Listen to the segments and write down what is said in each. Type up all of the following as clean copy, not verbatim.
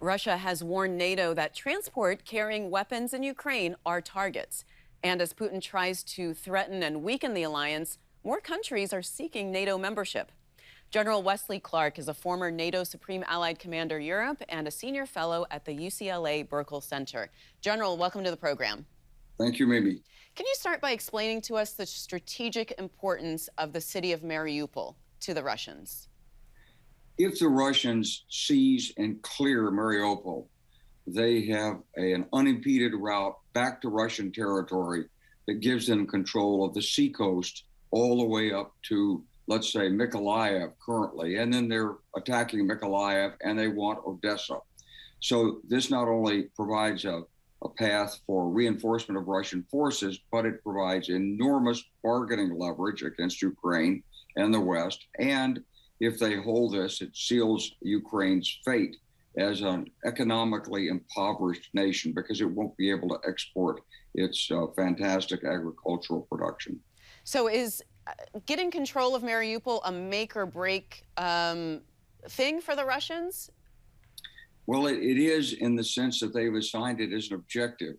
Russia has warned NATO that transport carrying weapons in Ukraine are targets. And as Putin tries to threaten and weaken the alliance, more countries are seeking NATO membership. General Wesley Clark is a former NATO Supreme Allied Commander Europe and a senior fellow at the UCLA Burkle Center. General, welcome to the program. Thank you, Mimi. Can you start by explaining to us the strategic importance of the city of Mariupol to the Russians? If the Russians seize and clear Mariupol, they have an unimpeded route back to Russian territory that gives them control of the seacoast all the way up to, let's say, Mykolaiv currently. And then they're attacking Mykolaiv and they want Odessa. So this not only provides a path for reinforcement of Russian forces, but it provides enormous bargaining leverage against Ukraine and the West. And if they hold this, it seals Ukraine's fate as an economically impoverished nation because it won't be able to export its fantastic agricultural production. So is getting control of Mariupol a make or break thing for the Russians? Well, it is in the sense that they've assigned it as an objective.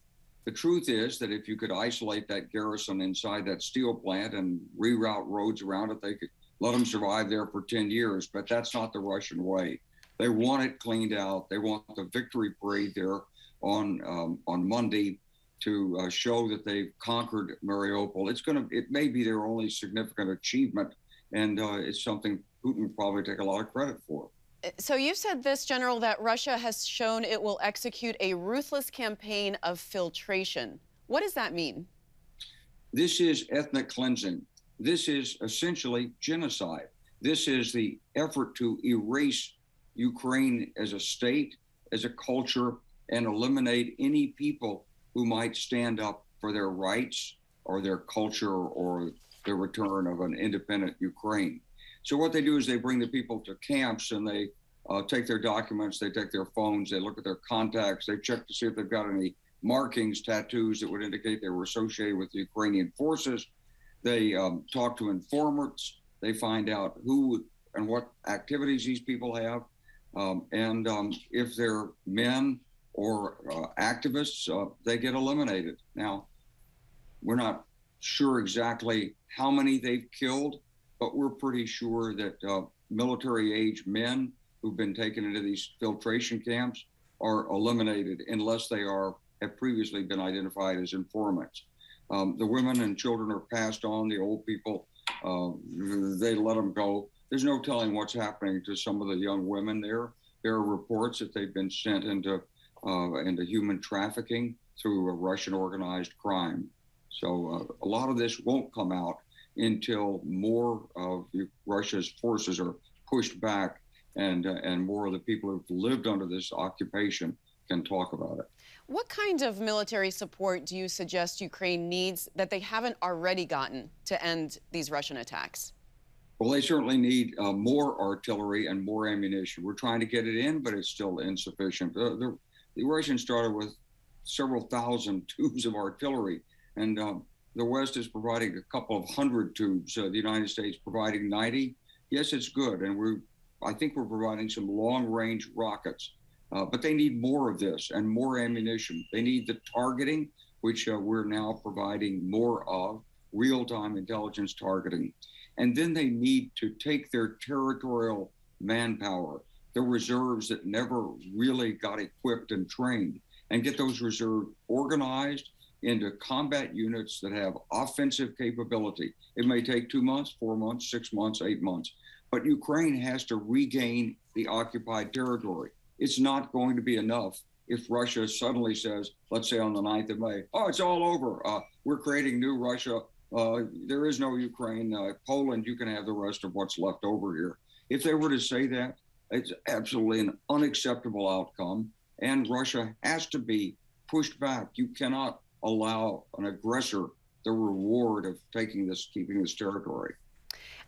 The truth is that if you could isolate that garrison inside that steel plant and reroute roads around it, they could let them survive there for 10 years, but that's not the Russian way. They want it cleaned out. They want the victory parade there on Monday to show that they've conquered Mariupol. It may be their only significant achievement, and it's something Putin will probably take a lot of credit for. So you said this, General, that Russia has shown it will execute a ruthless campaign of filtration. What does that mean? This is ethnic cleansing. This is essentially genocide. This is the effort to erase Ukraine as a state, as a culture, and eliminate any people who might stand up for their rights or their culture or the return of an independent Ukraine. So what they do is they bring the people to camps and they take their documents, they take their phones, they look at their contacts, they check to see if they've got any markings, tattoos that would indicate they were associated with the Ukrainian forces. They talk to informants. They find out who and what activities these people have. And if they're men or activists, they get eliminated. Now, we're not sure exactly how many they've killed, but we're pretty sure that military-age men who've been taken into these filtration camps are eliminated unless they have previously been identified as informants. The women and children are passed on. The old people, they let them go. There's no telling what's happening to some of the young women there. There are reports that they've been sent into human trafficking through a Russian organized crime. So a lot of this won't come out until more of Russia's forces are pushed back and more of the people who've lived under this occupation can talk about it. What kind of military support do you suggest Ukraine needs that they haven't already gotten to end these Russian attacks? Well, they certainly need more artillery and more ammunition. We're trying to get it in, but it's still insufficient. The Russians started with several thousand tubes of artillery, and the West is providing a couple of hundred tubes. The United States providing 90. Yes, it's good, and I think we're providing some long-range rockets. But they need more of this and more ammunition. They need the targeting, which we're now providing more of, real-time intelligence targeting. And then they need to take their territorial manpower, the reserves that never really got equipped and trained, and get those reserves organized into combat units that have offensive capability. It may take 2 months, 4 months, 6 months, 8 months, but Ukraine has to regain the occupied territory. It's not going to be enough if Russia suddenly says, let's say on the 9th of May, oh, it's all over. We're creating new Russia. There is no Ukraine. Poland, you can have the rest of what's left over here. If they were to say that, it's absolutely an unacceptable outcome. And Russia has to be pushed back. You cannot allow an aggressor the reward of keeping this territory.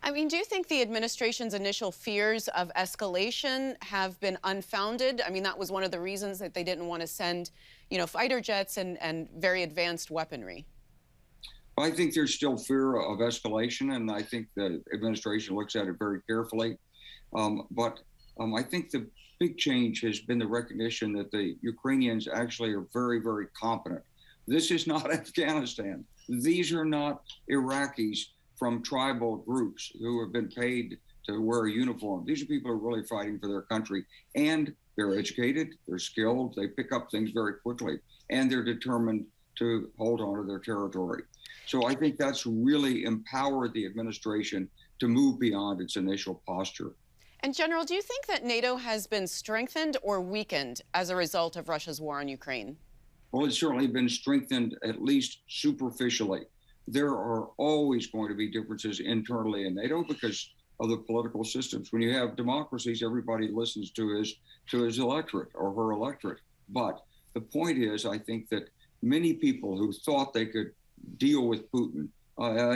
I mean, do you think the administration's initial fears of escalation have been unfounded? I mean, that was one of the reasons that they didn't want to send, fighter jets and very advanced weaponry. I think there's still fear of escalation, and I think the administration looks at it very carefully. But I think the big change has been the recognition that the Ukrainians actually are very, very competent. This is not Afghanistan. These are not Iraqis from tribal groups who have been paid to wear a uniform. These are people who are really fighting for their country, and they're educated, they're skilled, they pick up things very quickly, and they're determined to hold on to their territory. So I think that's really empowered the administration to move beyond its initial posture. And General, do you think that NATO has been strengthened or weakened as a result of Russia's war on Ukraine? Well, it's certainly been strengthened, at least superficially. There are always going to be differences internally in NATO because of the political systems. When you have democracies, everybody listens to his electorate or her electorate. But the point is, I think that many people who thought they could deal with Putin,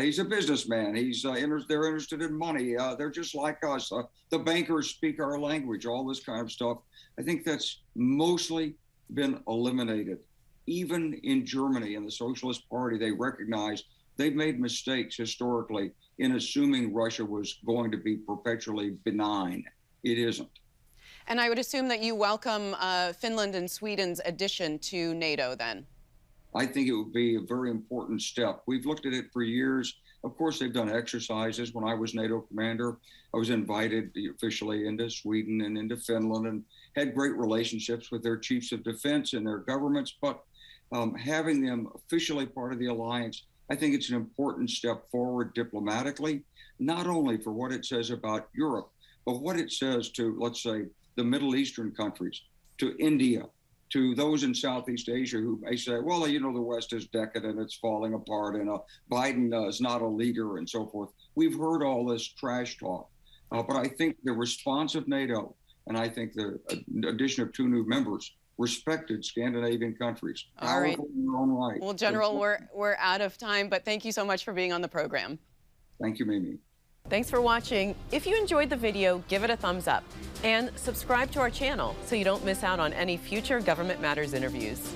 he's a businessman, they're interested in money, they're just like us, the bankers speak our language, all this kind of stuff. I think that's mostly been eliminated. Even in Germany, in the Socialist Party, they recognize they've made mistakes historically in assuming Russia was going to be perpetually benign. It isn't. And I would assume that you welcome Finland and Sweden's addition to NATO then. I think it would be a very important step. We've looked at it for years. Of course, they've done exercises. When I was NATO commander, I was invited officially into Sweden and into Finland and had great relationships with their chiefs of defense and their governments. But having them officially part of the alliance, I think it's an important step forward diplomatically, not only for what it says about Europe, but what it says to, let's say, the Middle Eastern countries, to India, to those in Southeast Asia who may say, well, you know, the West is decadent, it's falling apart, and Biden is not a leader and so forth. We've heard all this trash talk. But I think the response of NATO, and I think the addition of 2 new members, respected Scandinavian countries. All right. In their own right. Well, General, we're out of time, but thank you so much for being on the program. Thank you, Mimi. Thanks for watching. If you enjoyed the video, give it a thumbs up and subscribe to our channel so you don't miss out on any future Government Matters interviews.